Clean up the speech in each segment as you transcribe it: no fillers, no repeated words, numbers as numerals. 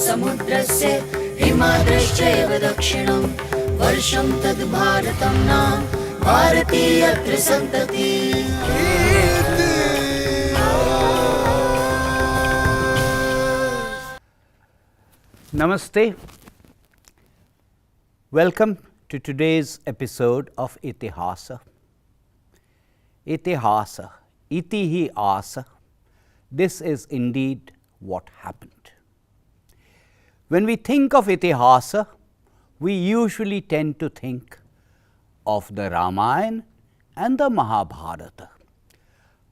समुद्रस्य हिमाद्रश्चैव दक्षिणं वर्षं तद् भारतं नाम भारतीयत्र सन्तति। Namaste. Welcome to today's episode of Itihasa. Itihasa, itihi asa. This is indeed what happened. When we think of Itihasa, we usually tend to think of the Ramayana and the Mahabharata.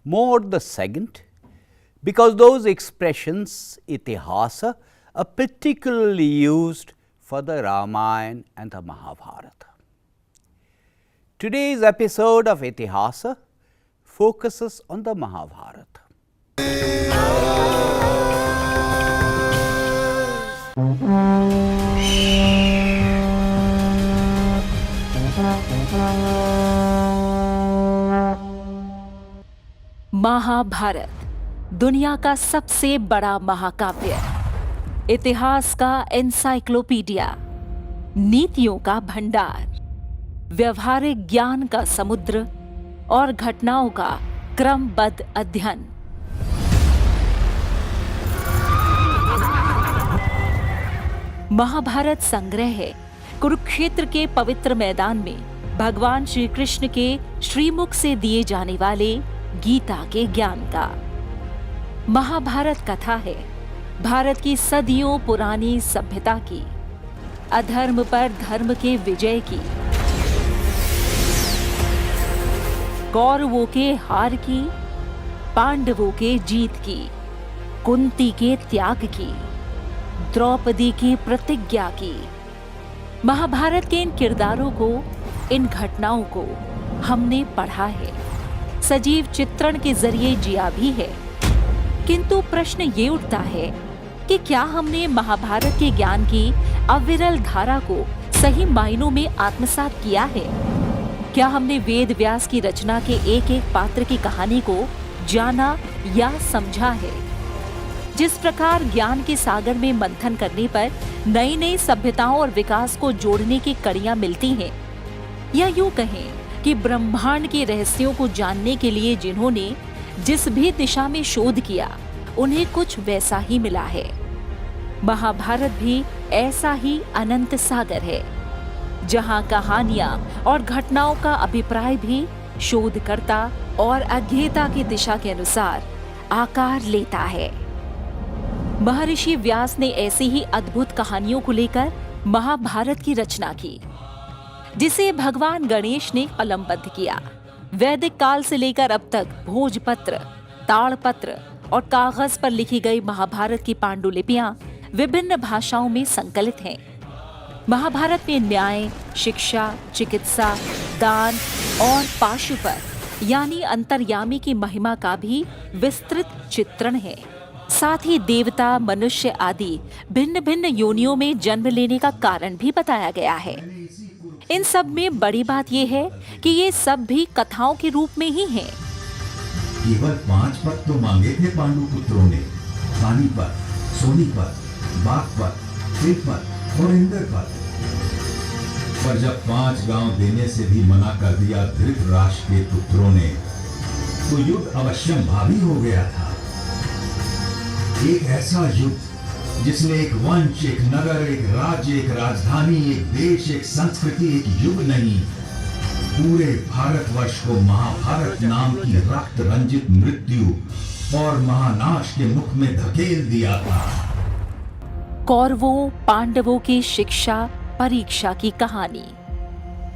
More the second, because those expressions, Itihasa, are particularly used for the Ramayana and the Mahabharata. Today's episode of Itihasa focuses on the Mahabharata. Mahabharat दुनिया का सबसे बड़ा महाकाव्य, इतिहास का encyclopedia, नीतियों का भंडार, व्यवहारिक ज्ञान का समुद्र और घटनाओं का क्रमबद्ध अध्ययन। महाभारत संग्रह है कुरुक्षेत्र के पवित्र मैदान में भगवान श्री कृष्ण के श्रीमुख से दिए जाने वाले गीता के ज्ञान का। महाभारत कथा है भारत की सदियों पुरानी सभ्यता की, अधर्म पर धर्म के विजय की, कौरवों के हार की, पांडवों के जीत की, कुंती के त्याग की, द्रौपदी की प्रतिज्ञा की। महाभारत के इन किरदारों को, इन घटनाओं को हमने पढ़ा है, सजीव चित्रण के जरिए जिया भी है। किंतु प्रश्न ये उठता है कि क्या हमने महाभारत के ज्ञान की अविरल धारा को सही मायनों में आत्मसात किया है? क्या हमने वेद व्यास की रचना के एक एक पात्र की कहानी को जाना या समझा है? जिस प्रकार ज्ञान के सागर में मंथन करने पर नई नई सभ्यताओं और विकास को जोड़ने की कड़ियां मिलती हैं, या यूं कहें कि ब्रह्मांड के रहस्यों को जानने के लिए जिन्होंने जिस भी दिशा में शोध किया उन्हें कुछ वैसा ही मिला है। महाभारत भी ऐसा ही अनंत सागर है, जहां कहानियां और घटनाओं का अभिप्राय भी शोधकर्ता और अज्ञेयता की दिशा के अनुसार आकार लेता है। महर्षि व्यास ने ऐसी ही अद्भुत कहानियों को लेकर महाभारत की रचना की, जिसे भगवान गणेश ने कलमबद्ध किया। वैदिक काल से लेकर अब तक भोजपत्र, ताड़पत्र और कागज पर लिखी गई महाभारत की पांडुलिपियां विभिन्न भाषाओं में संकलित हैं। महाभारत में न्याय, शिक्षा, चिकित्सा, दान और पाशुपत यानी अंतर्यामी की महिमा का भी विस्तृत चित्रण है। साथ ही देवता, मनुष्य आदि भिन्न भिन्न योनियों में जन्म लेने का कारण भी बताया गया है। इन सब में बड़ी बात यह है कि ये सब भी कथाओं के रूप में ही हैं। केवल 5 पद तो मांगे थे पांडु पुत्रों ने, पानीपत, सोनीपत, बागपत, तिलपत और इंद्रपत। पर जब 5 गांव देने से भी मना कर दिया धृतराष्ट्र के पुत्रों ने, तो युद्ध अवश्यम भावी हो गया था। एक ऐसा युद्ध जिसने एक वंश, एक नगर, एक राज्य, एक राजधानी, एक देश, एक संस्कृति, एक युग नहीं, पूरे भारतवर्ष को महाभारत नाम की रक्त रंजित मृत्यु और महानाश के मुख में धकेल दिया था। कौरवों पांडवों की शिक्षा परीक्षा की कहानी,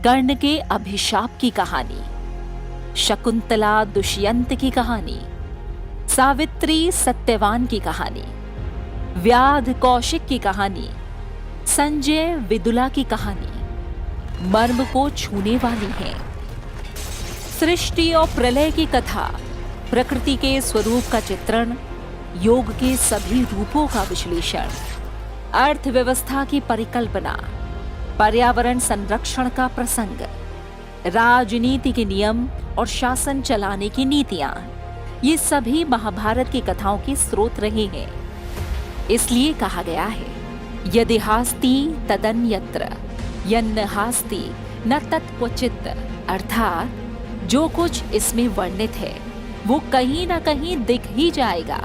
कर्ण के अभिशाप की कहानी, शकुंतला दुष्यंत की कहानी, सावित्री सत्यवान की कहानी, व्याध कौशिक की कहानी, संजय विदुला की कहानी मर्म को छूने वाली है। सृष्टि और प्रलय की कथा, प्रकृति के स्वरूप का चित्रण, योग के सभी रूपों का विश्लेषण, अर्थव्यवस्था की परिकल्पना, पर्यावरण संरक्षण का प्रसंग, राजनीति के नियम और शासन चलाने की नीतियां, ये सभी महाभारत की कथाओं के स्रोत रहे हैं। इसलिए कहा गया है यदि हास्ति तदन्यत्र यन्न हास्ति न तत्क्वचित्, अर्थात जो कुछ इसमें वर्णित है वो कहीं ना कहीं दिख ही जाएगा,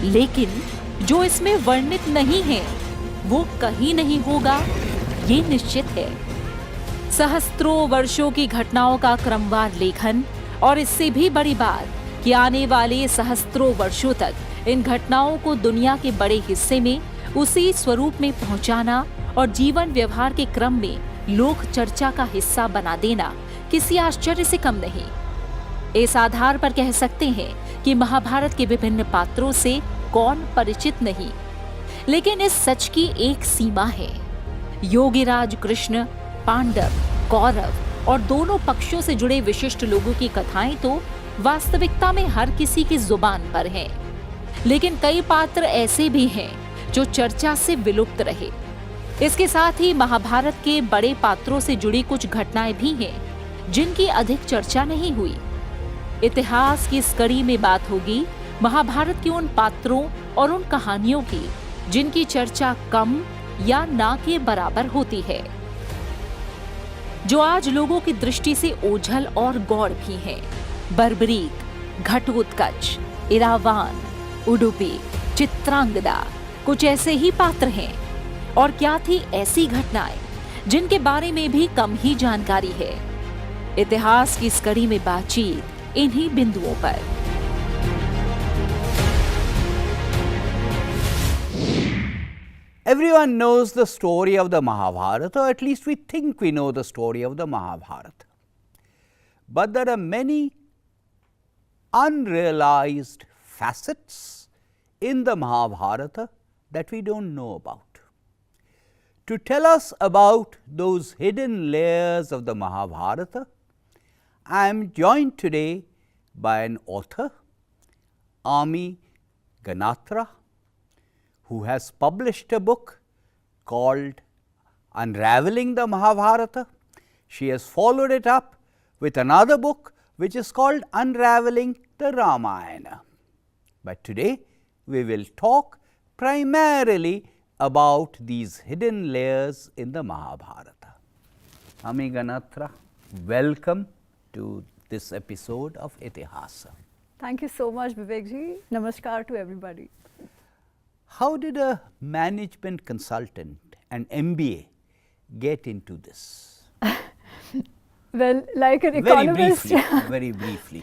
लेकिन जो इसमें वर्णित नहीं है वो कहीं नहीं होगा, ये निश्चित है। सहस्त्रों वर्षों की घटनाओं का क्रमवार लेखन और इससे भी बड़ी बात कि आने वाले सहस्त्रों वर्षों तक इन घटनाओं को दुनिया के बड़े हिस्से में उसी स्वरूप में पहुंचाना और जीवन व्यवहार के क्रम में लोक चर्चा का हिस्सा बना देना किसी आश्चर्य से कम नहीं। इस आधार पर कह सकते हैं कि महाभारत के विभिन्न पात्रों से कौन परिचित नहीं, लेकिन इस सच की एक सीमा है। योगीराज कृष्ण, पांडव, कौरव और दोनों पक्षों से जुड़े विशिष्ट लोगों की कथाएं तो वास्तविकता में हर किसी की जुबान पर हैं, लेकिन कई पात्र ऐसे भी हैं जो चर्चा से विलुप्त रहे। इसके साथ ही महाभारत के बड़े पात्रों से जुड़ी कुछ घटनाएं भी हैं जिनकी अधिक चर्चा नहीं हुई। इतिहास की इस कड़ी में बात होगी महाभारत के उन पात्रों और उन कहानियों की जिनकी चर्चा कम या ना के बराबर होती है, जो आज लोगों की दृष्टि से ओझल और गौड़ भी हैं। बर्बरीक, घटोत्कच, इरावान, उडुपी, चित्रांगदा कुछ ऐसे ही पात्र हैं। और क्या थी ऐसी घटनाएं जिनके बारे में भी कम ही जानकारी है। इतिहास की इस कड़ी में बातचीत इन्हीं बिंदुओं पर। Everyone knows the story of the Mahabharata, or at least we think we know the story of the Mahabharata. But there are many unrealized facets in the Mahabharata that we don't know about. To tell us about those hidden layers of the Mahabharata, I am joined today by an author, Ami Ganatra, who has published a book called Unraveling the Mahabharata. She has followed it up with another book which is called Unraveling the Ramayana. But today we will talk primarily about these hidden layers in the Mahabharata. Ami Ganatra, welcome to this episode of Itihasa. Thank you so much, Vivek ji. Namaskar to everybody. How did a management consultant and MBA get into this? Well, like an economist. Very briefly.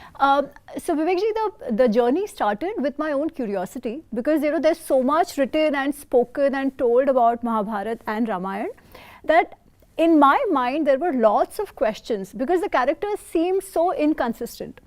So, Vivek ji, the journey started with my own curiosity because there's so much written and spoken and told about Mahabharata and Ramayana that in my mind there were lots of questions because the characters seemed so inconsistent.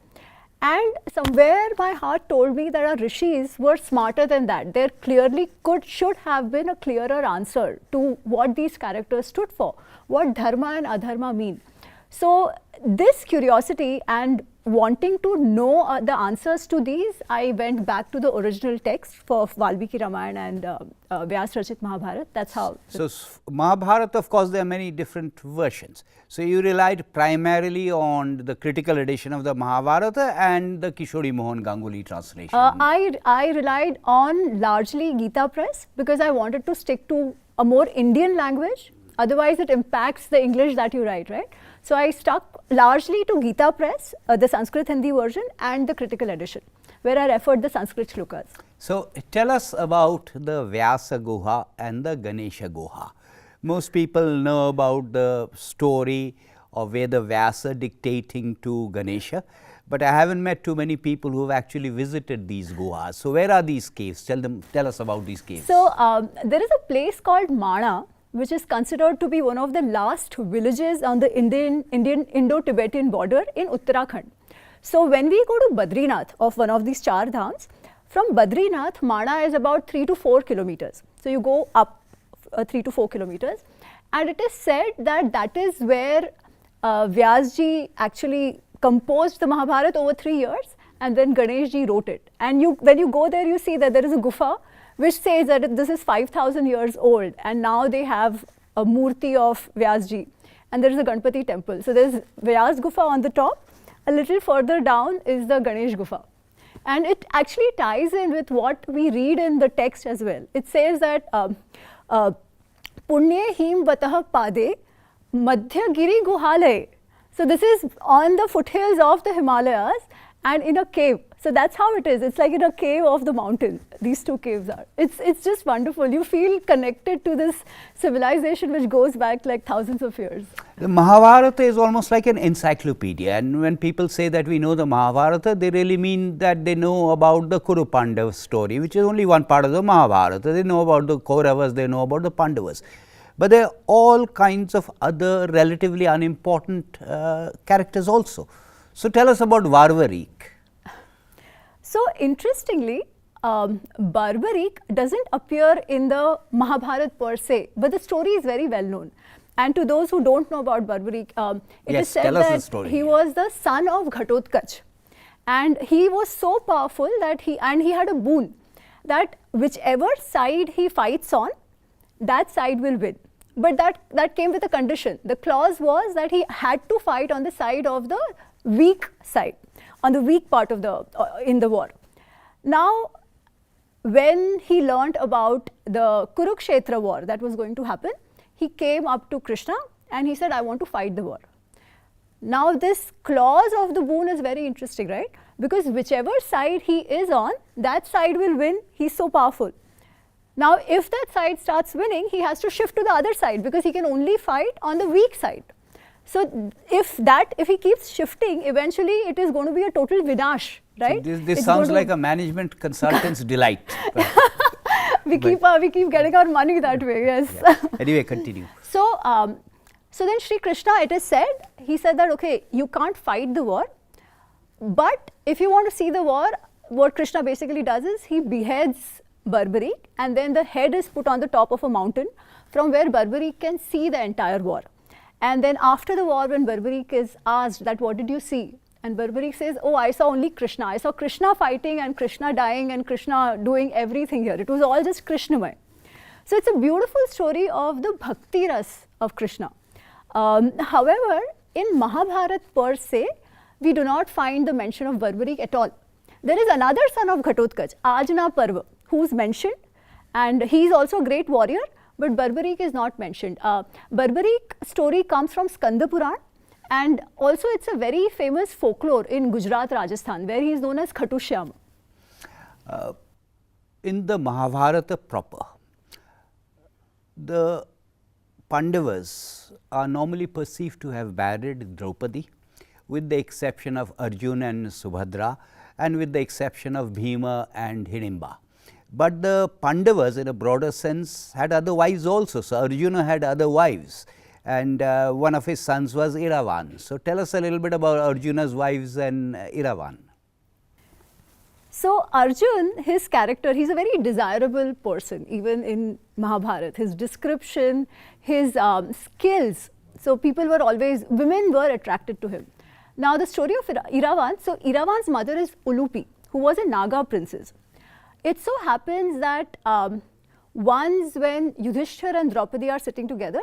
And somewhere my heart told me that our rishis were smarter than that. There clearly should have been a clearer answer to what these characters stood for, what dharma and adharma mean. So this curiosity and wanting to know the answers to these, I went back to the original text for Valmiki Ramayana and Vyas Rachit Mahabharata. That's how. So Mahabharata, of course, there are many different versions. So you relied primarily on the critical edition of the Mahabharata and the Kishori Mohan Ganguly translation. I relied on largely Gita Press because I wanted to stick to a more Indian language. Otherwise, it impacts the English that you write, right? So I stuck largely to Gita Press, the Sanskrit Hindi version, and the critical edition, where I referred the Sanskrit shlokas. So tell us about the Vyasa Guha and the Ganesha Guha. Most people know about the story of Veda Vyasa dictating to Ganesha, but I haven't met too many people who have actually visited these guhas. So where are these caves? Tell us about these caves. So there is a place called Mana, which is considered to be one of the last villages on the Indo-Tibetan border in Uttarakhand. So when we go to Badrinath of one of these Char Dhams, from Badrinath, Mana is about 3 to 4 kilometers. So you go up 3 to 4 kilometers, and it is said that that is where Vyasji actually composed the Mahabharata over 3 years, and then Ganeshji wrote it. And when you go there, you see that there is a gufa which says that this is 5,000 years old, and now they have a murti of Vyasji, and there is a Ganpati temple. So there is Vyas Gufa on the top. A little further down is the Ganesh Gufa. And it actually ties in with what we read in the text as well. It says that Punye him vatah pade madhya giri guhalay. So this is on the foothills of the Himalayas and in a cave. So that's how it is. It's like in a cave of the mountain. These two caves are. It's just wonderful. You feel connected to this civilization which goes back like thousands of years. The Mahabharata is almost like an encyclopedia, and when people say that we know the Mahabharata, they really mean that they know about the Kuru Pandava story, which is only one part of the Mahabharata. They know about the Kauravas, they know about the Pandavas. But there are all kinds of other relatively unimportant characters also. So tell us about Varvarik. So interestingly, Barbarik doesn't appear in the Mahabharata per se, but the story is very well known. And to those who don't know about Barbarik, it Yes, is said tell us the that story. he was the son of Ghatotkach. And he was so powerful that he had a boon that whichever side he fights on, that side will win. But that came with a condition. The clause was that he had to fight on the side of the weak side, on the weak part of the in the war. Now, when he learnt about the Kurukshetra war that was going to happen, he came up to Krishna and he said, I want to fight the war. Now, this clause of the boon is very interesting, right? Because whichever side he is on, that side will win. He's so powerful. Now, if that side starts winning, he has to shift to the other side because he can only fight on the weak side. So, if he keeps shifting, eventually it is going to be a total vinash, right? So this sounds like a management consultant's delight. We keep getting our money that way, yes. Yeah. Anyway, continue. So, so then Sri Krishna, it is said, he said that, okay, you can't fight the war, but if you want to see the war, what Krishna basically does is he beheads Barbarik, and then the head is put on the top of a mountain from where Barbarik can see the entire war. And then after the war, when Barbarik is asked that what did you see? And Barbarik says, oh, I saw only Krishna. I saw Krishna fighting and Krishna dying and Krishna doing everything here. It was all just Krishnamay. So it's a beautiful story of the bhakti ras of Krishna. However, in Mahabharata per se, we do not find the mention of Barbarik at all. There is another son of Ghatotkach, Ajna Parva, who is mentioned, and he is also a great warrior, but Barbarik is not mentioned. Barbarik story comes from Skanda Puran, and also it's a very famous folklore in Gujarat, Rajasthan, where he is known as Khatushyam. In the Mahabharata proper, the Pandavas are normally perceived to have married Draupadi, with the exception of Arjuna and Subhadra, and with the exception of Bhima and Hidimba. But the Pandavas, in a broader sense, had other wives also. So Arjuna had other wives, and one of his sons was Iravan. So tell us a little bit about Arjuna's wives and Iravan. So Arjun, his character, he's a very desirable person, even in Mahabharata. His description, his skills. So people were always, women were attracted to him. Now the story of Iravan, so Iravan's mother is Ulupi, who was a Naga princess. It so happens that once when Yudhishthir and Draupadi are sitting together,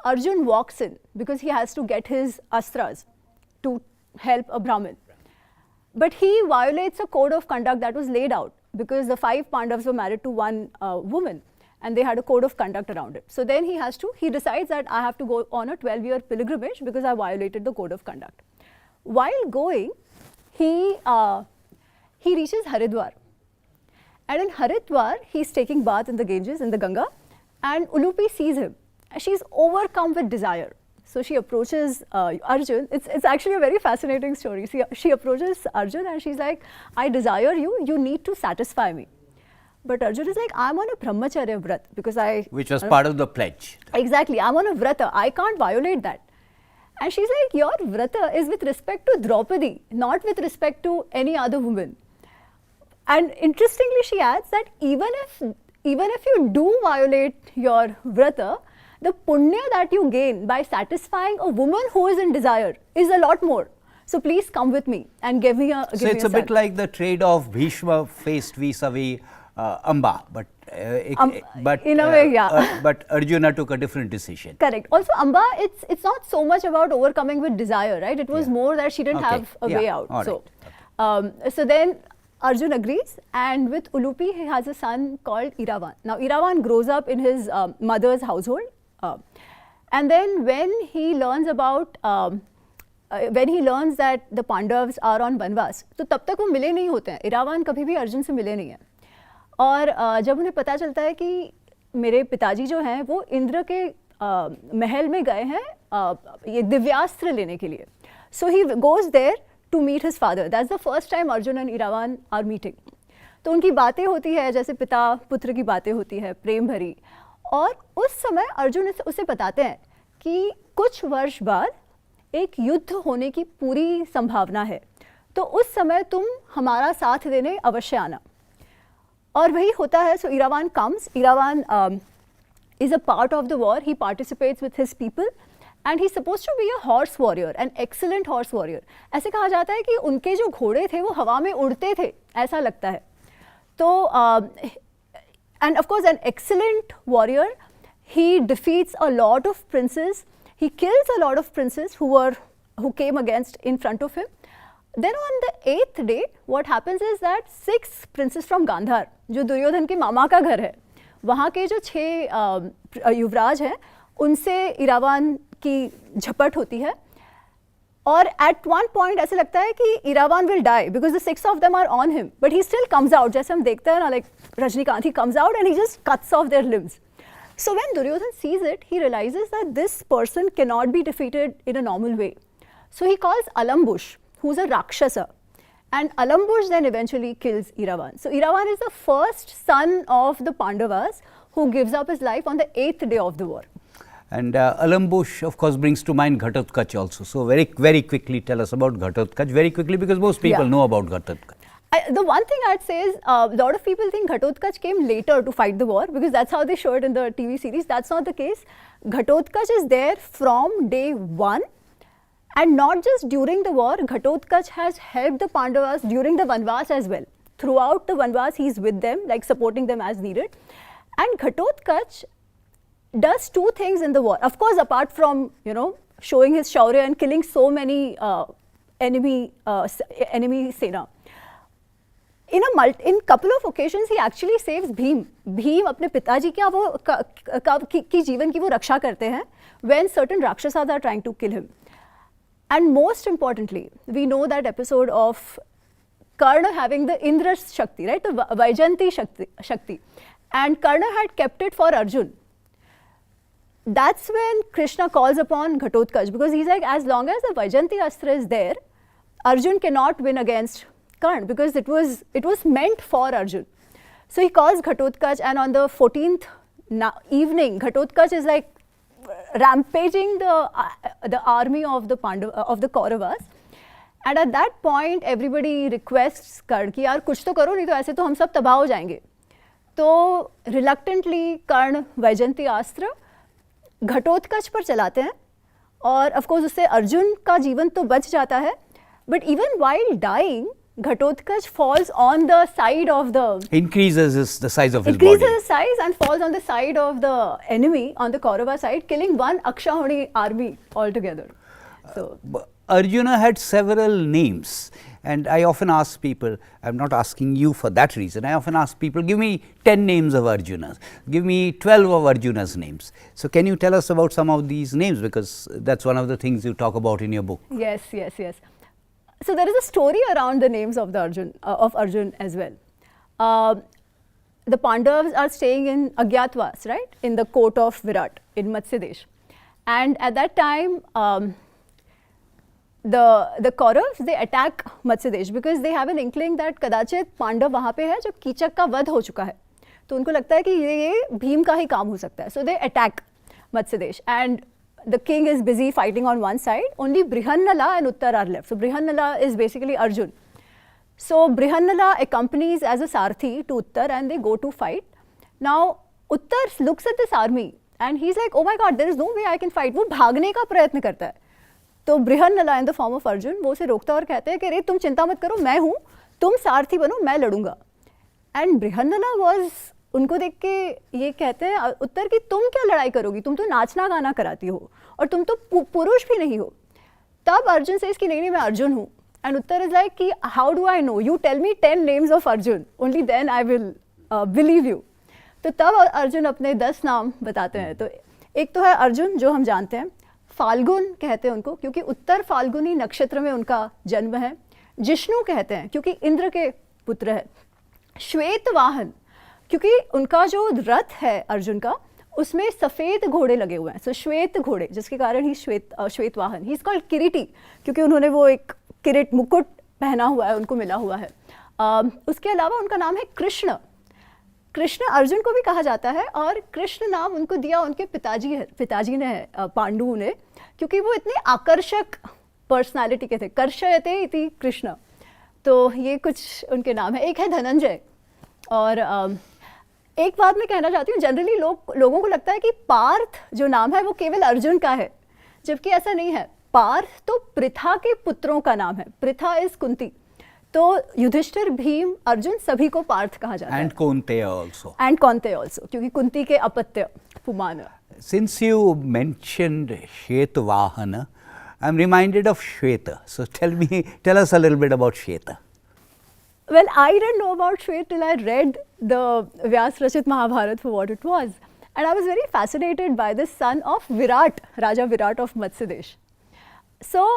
Arjun walks in because he has to get his astras to help a Brahmin. But he violates a code of conduct that was laid out because the 5 Pandavas were married to one woman and they had a code of conduct around it. So then he decides that I have to go on a 12-year pilgrimage because I violated the code of conduct. While going, he reaches Haridwar. And in Haridwar, he's taking bath in the Ganges, in the Ganga, and Ulupi sees him. She's overcome with desire. So she approaches Arjun. It's actually a very fascinating story. She approaches Arjun and she's like, I desire you, you need to satisfy me. But Arjun is like, I'm on a brahmacharya vrat because Which was part of the pledge. Exactly, I'm on a vrata, I can't violate that. And she's like, your vrata is with respect to Draupadi, not with respect to any other woman. And interestingly, she adds that even if you do violate your vrata, the punya that you gain by satisfying a woman who is in desire is a lot more. So please come with me and give me a So it's a bit like the trade-off Bhishma faced vis-a-vis Amba, but in a way, yeah. But Arjuna took a different decision. Correct. Also, Amba, it's not so much about overcoming with desire, right? It was more that she didn't have a way out. All So, right. so then Arjun agrees, and with Ulupi he has a son called Iravan. Now Iravan grows up in his mother's household, and then when he learns that the Pandavas are on Vanvas, तो तब तक वो मिले नहीं होते हैं. Iravan कभी भी अर्जुन से मिले नहीं हैं. और जब उन्हें पता चलता है कि मेरे पिताजी जो हैं वो इंद्र के महल में गए हैं ये दिव्यास्त्र लेने के लिए. So he goes there to meet his father. That's the first time Arjun and Iravan are meeting. तो उनकी बातें होती है जैसे पिता पुत्र की बातें होती है प्रेम भरी. और उस समय अर्जुन उसे बताते हैं कि कुछ वर्ष बाद एक युद्ध होने की पूरी संभावना है, तो उस समय तुम हमारा साथ देने अवश्य आना. और वही होता है. So Iravan comes. Iravan is a part of the war. He participates with his people. And he's supposed to be a horse warrior, an excellent horse warrior. ऐसे कहा जाता है कि उनके जो घोड़े थे वो हवा में उड़ते थे, ऐसा लगता है. तो and of course an excellent warrior, he defeats a lot of princes. He kills a lot of princes who came against in front of him. Then on the 8th day, what happens is that 6 princes from Gandhar, जो दुर्योधन के मामा का घर है, वहाँ के जो 6 युवराज हैं, उनसे इरावान की झपट होती है. और at one point ऐसे लगता है कि Iravan will die because the 6 of them are on him, but he still comes out. जैसे हम देखते हैं ना, like Rajnikant, he comes out and he just cuts off their limbs. So when Duryodhan sees it, he realizes that this person cannot be defeated in a normal way. So he calls Alambush, who's a Rakshasa, and Alambush then eventually kills Iravan. So Iravan is the first son of the Pandavas who gives up his life on the 8th day of the war. And Alambush, of course, brings to mind Ghatotkacha also. So very, very quickly tell us about Ghatotkacha, very quickly, because most people know about Ghatotkacha. The one thing I'd say is a lot of people think Ghatotkacha came later to fight the war because that's how they show it in the TV series. That's not the case. Ghatotkacha is there from day 1, and not just during the war. Ghatotkacha has helped the Pandavas during the Vanvas as well. Throughout the Vanvas, he's with them, like supporting them as needed. And Ghatotkacha does 2 things in the war. Of course, apart from, showing his shaurya and killing so many enemy sena. In couple of occasions, he actually saves Bhim. Bhim अपने पिताजी की जीवन की वो रक्षा करते हैं when certain Rakshasas are trying to kill him. And most importantly, we know that episode of Karna having the Indra Shakti, right? The Vaijanti Shakti. And Karna had kept it for Arjun. That's when Krishna calls upon Ghatotkacha, because he's like, as long as the Vaijanti Astra is there, Arjun cannot win against Karna, because it was meant for Arjun. So he calls Ghatotkacha, and on the 14th evening, Ghatotkacha is like rampaging the army of the Kauravas. And at that point, everybody requests Karna कि यार कुछ तो करो, नहीं तो ऐसे तो हम सब तबाह हो जाएंगे. तो reluctantly Karna वैजयंती अस्त्र घटोत्कच पर चलाते हैं, और of course उससे अर्जुन का जीवन तो बच जाता है. But even while dying, Ghatotkacha falls on the side of the... Increases the size of his body. Increases his size and falls on the side of the enemy, on the Kaurava side, killing one Akshauhini army altogether. So, Arjuna had several names, and I often ask people, I'm not asking you for that reason, I often ask people, give me 10 names of Arjunas, give me 12 of Arjuna's names. So can you tell us about some of these names, because that's one of the things you talk about in your book. Yes. So there is a story around the names of Arjun as well. The Pandavas are staying in Agyatwas, right, in the court of Virat in Matsya Desh. And at that time, the Kauravas, they attack Matsya Desh because they have an inkling that कदाचित पांडव वहाँ पे है जब कीचक का वध हो चुका है, तो उनको लगता है कि ये भीम का ही काम हो सकता है. So they attack Matsya Desh, and the king is busy fighting on one side. Only Brihannala and Uttar are left. So Brihannala is basically Arjun. So Brihannala accompanies as a Sarthi to Uttar, and they go to fight. Now Uttar looks at this army and he's like, oh my god, there is no way I can fight. वो भागने का प्रयत्न करता है. तो Brihannala in the form of Arjun वो उसे रोकता है और कहते हैं कि रे तुम चिंता मत करो, मैं हूँ, तुम सारथी बनो, मैं लड़ूंगा. And Brihannala was, उनको देख के ये कहते हैं उत्तर की तुम क्या लड़ाई करोगी, तुम तो नाचना गाना कराती हो और तुम तो पुरुष भी नहीं हो. तब अर्जुन से इसकी नहीं मैं अर्जुन हूँ, And Uttar is like, ki, how do I know? You tell me 10 names of Arjun, only then I will believe you. तो तब अर्जुन अपने 10 नाम बताते हैं. तो एक तो है अर्जुन जो हम जानते हैं, फाल्गुन कहते हैं उनको क्योंकि उत्तर फाल्गुनी नक्षत्र में उनका जन्म है. जिष्णु कहते हैं क्योंकि इंद्र के पुत्र है. श्वेत वाहन क्योंकि उनका जो रथ है अर्जुन का उसमें सफ़ेद घोड़े लगे हुए हैं. सो श्वेत घोड़े जिसके कारण ही श्वेत वाहन. ही इज कॉल्ड किरीटी क्योंकि उन्होंने वो एक किरीट मुकुट पहना हुआ है, उनको मिला हुआ है. उसके अलावा उनका नाम है कृष्ण. कृष्ण अर्जुन को भी कहा जाता है और कृष्ण नाम उनको दिया उनके पिताजी ने पांडु ने क्योंकि वो इतने आकर्षक पर्सनालिटी के थे. कर्षयते इति कृष्ण. तो ये कुछ उनके नाम है. एक है धनंजय. और एक बात मैं कहना चाहती हूँ, जनरली लोगों को लगता है कि पार्थ जो नाम है वो केवल अर्जुन का है, जबकि ऐसा नहीं है. पार्थ तो पृथा के पुत्रों का नाम है. पृथा इज कुंती. तो युधिष्ठिर, भीम, अर्जुन सभी को पार्थ कहा जाता है. And Kunteya also. And Kaunteya also क्योंकि कुंती के अपत्य पुमान. Since you mentioned Shetavahana, I'm reminded of Shweta. So tell us a little bit about Shweta. Well, I didn't know about Shweta till I read the Vyas Rachit Mahabharat for what it was. And I was very fascinated by the son of Virat, Raja Virat of Matsya. So,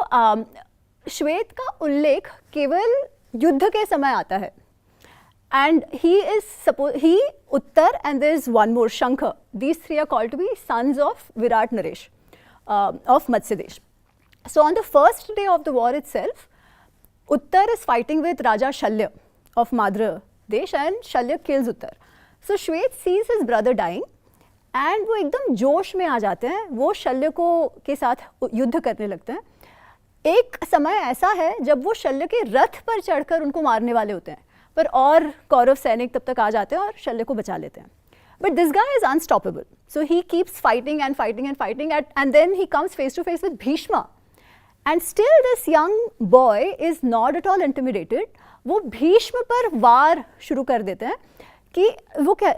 श्वेत का उल्लेख केवल युद्ध के समय आता है. And he, Uttar, and there is one more, Shankha. These three are called to be sons of Virat Naresh of Matsya. So on the first day of the war itself, Uttar is fighting with Raja Shalya of Madra Desh and Shalya kills Uttar. So Shwet sees his brother dying and वो एकदम जोश में आ जाते हैं. वो शल्य के साथ युद्ध करने लगते हैं. एक समय ऐसा है जब वो शल्य के रथ पर चढ़कर उनको मारने वाले होते हैं, पर और कौरव सैनिक तब तक आ जाते हैं और शल्य को बचा लेते हैं. But this guy is unstoppable. So he keeps fighting and fighting and fighting and then he comes face to face with Bhishma. And still this young boy is not at all intimidated. वो भीष्म पर वार शुरू कर देते हैं कि वो क्या,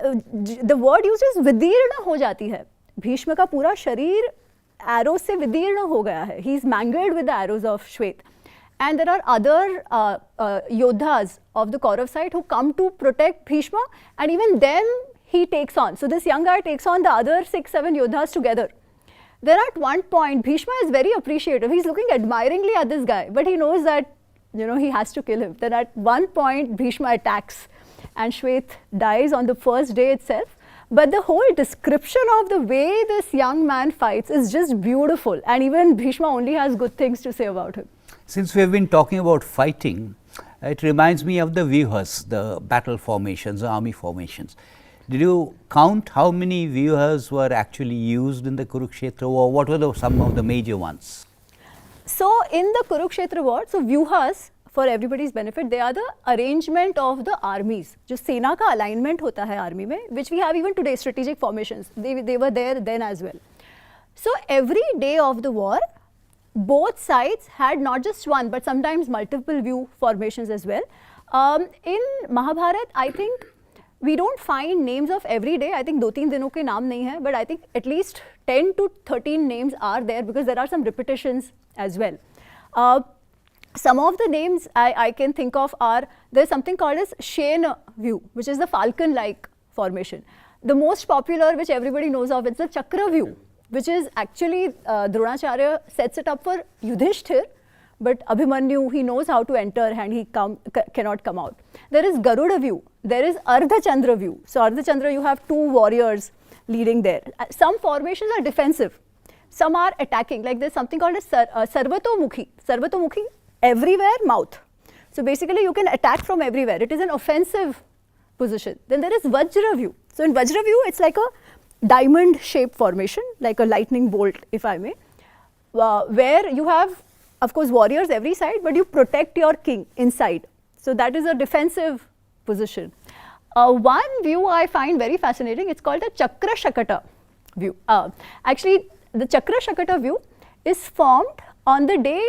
the word used is विदीर्ण हो जाती है. भीष्म का पूरा शरीर एरो से विदीर्ण हो गया है. He is mangled with the arrows of Shwet. And there are other yodhas of the Kaurav side who come to protect Bhishma, and even them he takes on. So this young guy takes on the other 6-7 yodhas together. Then at one point, Bhishma is very appreciative. He's looking admiringly at this guy, but he knows that, he has to kill him. Then at one point, Bhishma attacks and Shwet dies on the first day itself. But the whole description of the way this young man fights is just beautiful. And even Bhishma only has good things to say about him. Since we have been talking about fighting, it reminds me of the vyuhas, the battle formations, the army formations. Did you count how many vyuhas were actually used in the Kurukshetra war? What were some of the major ones? So in the Kurukshetra war, so vyuhas, for everybody's benefit, they are the arrangement of the armies. जो सेना का alignment होता है army में, which we have even today, strategic formations. They were there then as well. So every day of the war, both sides had not just one, but sometimes multiple view formations as well. In Mahabharat, I think we don't find names of every day. I think 2-3 दिनों के नाम नहीं है, but I think at least 10 to 13 names are there because there are some repetitions as well. Some of the names I can think of are, there's something called as Shena view, which is the falcon-like formation. The most popular, which everybody knows of, it's the Chakra view, which is actually Dronacharya sets it up for Yudhishthir, but Abhimanyu, he knows how to enter and he cannot come out. There is Garuda view, there is Ardha Chandra view. So Ardha Chandra, you have 2 warriors leading there. Some formations are defensive, some are attacking, like there's something called as Sarvatomukhi. Sarvatomukhi, everywhere mouth. So basically you can attack from everywhere. It is an offensive position. Then there is Vajra view. So in Vajra view, it's like a diamond shaped formation, like a lightning bolt, if I may, where you have, of course, warriors every side, but you protect your king inside. So that is a defensive position. One view I find very fascinating, it's called the Chakra Shakata view. Actually, the Chakra Shakata view is formed on the day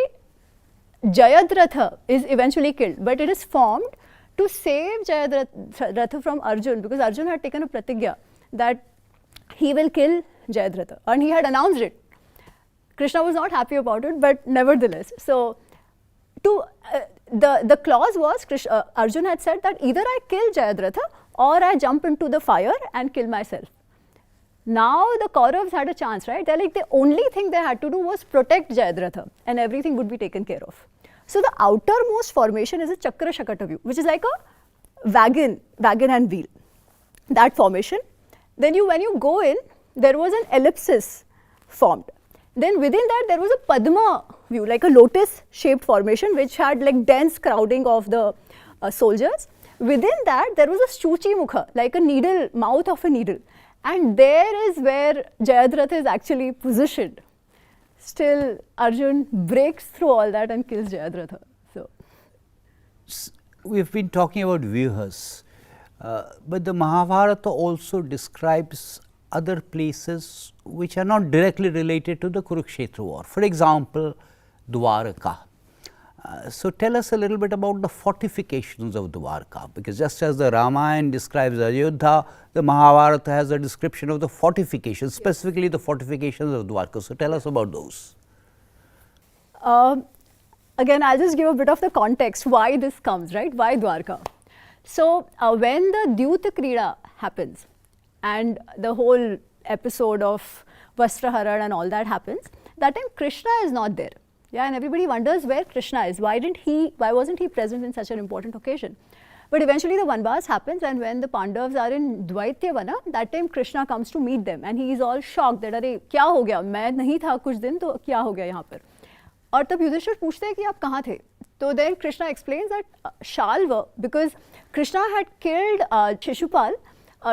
Jayadratha is eventually killed, but it is formed to save Jayadratha from Arjun, because Arjun had taken a pratigya that he will kill Jayadratha, and he had announced it. Krishna was not happy about it, but nevertheless. So the clause was Arjun had said that either I kill Jayadratha or I jump into the fire and kill myself. Now the Kauravas had a chance, right? They're like, the only thing they had to do was protect Jayadratha and everything would be taken care of. So the outermost formation is a Chakra Shakata view, which is like a wagon and wheel. That formation. Then when you go in, there was an ellipsis formed. Then within that there was a Padma view, like a lotus shaped formation which had like dense crowding of the soldiers. Within that there was a Shuchi Mukha, like a needle, mouth of a needle. And there is where Jayadratha is actually positioned. Still Arjun breaks through all that and kills Jayadratha. So we've been talking about Vyuhas, but the Mahabharata also describes other places which are not directly related to the Kurukshetra war. For example, Dwarka. So tell us a little bit about the fortifications of Dwarka, because just as the Ramayana describes Ayodhya, the Mahabharata has a description of the fortifications, specifically the fortifications of Dwarka. So tell us about those. Again, I'll just give a bit of the context why this comes, right? Why Dwarka? So when the Dyuta Krida happens and the whole episode of Vastraharan and all that happens, that time Krishna is not there. Yeah, and everybody wonders where Krishna is. Why wasn't he present in such an important occasion? But eventually the Vanvas happens, and when the Pandavas are in Dvaityavana, that time Krishna comes to meet them and he is all shocked that अरे क्या हो गया, मैं नहीं था कुछ दिन तो क्या हो गया यहाँ पर. और तब युधिष्ठिर पूछते हैं कि आप कहाँ थे. So then Krishna explains that Shalva, because Krishna had killed Shishupal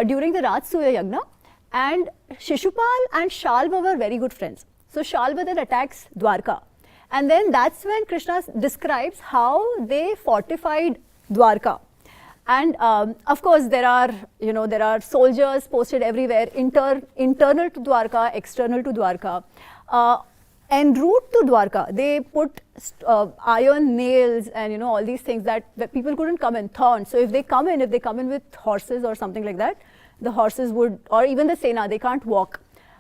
during the Rajsuya Yagna, and Shishupal and Shalva were very good friends. So Shalva then attacks Dwarka. And then that's when Krishna describes how they fortified Dwarka. And of course there are soldiers posted everywhere, internal to Dwarka, external to Dwarka. En route to Dwarka, they put iron nails and all these things that people couldn't come in, thorns. So if they come in with horses or something like that, the horses would, or even the Sena, they can't walk.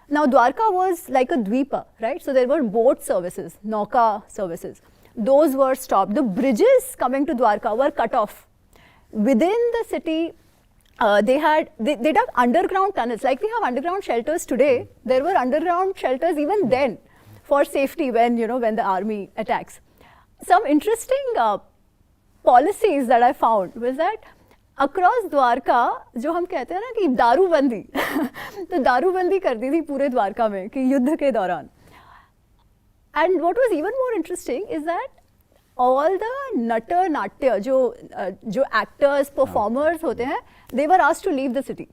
Now Dwarka was like a dvipa, right? So there were boat services, Nauka services. Those were stopped. The bridges coming to Dwarka were cut off. Within the city, they dug underground tunnels. Like we have underground shelters today, there were underground shelters even then for safety when the army attacks. Some interesting policies that I found was that across Dwarka, जो हम कहते हैं ना कि दारूबंदी, तो दारूबंदी कर दी थी पूरे द्वारका में कि युद्ध के दौरान. And what was even more interesting is that all the natta natya, जो actors, performers होते हैं, they were asked to leave the city.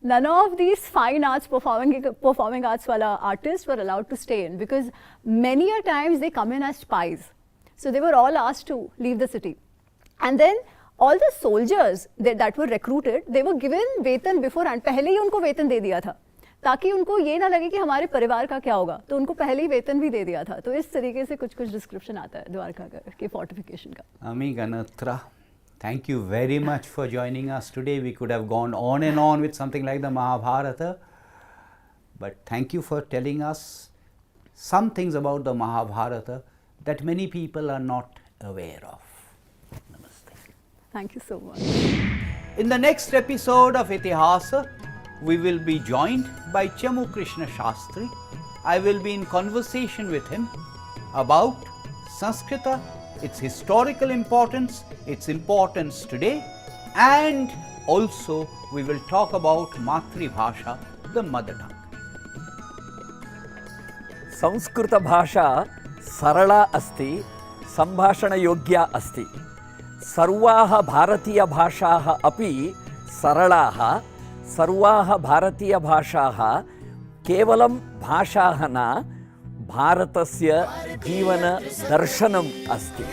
None of these fine arts, performing arts wala artists were allowed to stay in, because many a times they come in as spies. So they were all asked to leave the city. And then all the soldiers that were recruited, they were given वेतन beforehand. पहले ही उनको वेतन दे दिया था, ताकि उनको ये ना लगे कि हमारे परिवार का क्या होगा, तो उनको पहले ही वेतन भी दे दिया था. तो इस तरीके से कुछ डिस्क्रिप्शन आता है द्वारका के फोर्टिफिकेशन का. Ami Ganatra, thank you very much for joining us today. We could have gone on and on with something like the Mahabharata, but thank you for telling us some things about the Mahabharata that many people are not aware of. Thank you so much. In the next episode of Itihasa, we will be joined by Chamu Krishna Shastri. I will be in conversation with him about Sanskrita, its historical importance, its importance today, and also we will talk about Matri Bhasha, the mother tongue. Sanskrit भाषा सरला अस्ति, संभाषणयोग्या अस्ति. सर्वाः भारतीय भाषाः अपि सरलाः. सर्वाः भारतीय भाषाः केवलं भाषाः न, भारतस्य जीवन दर्शनम् अस्ति.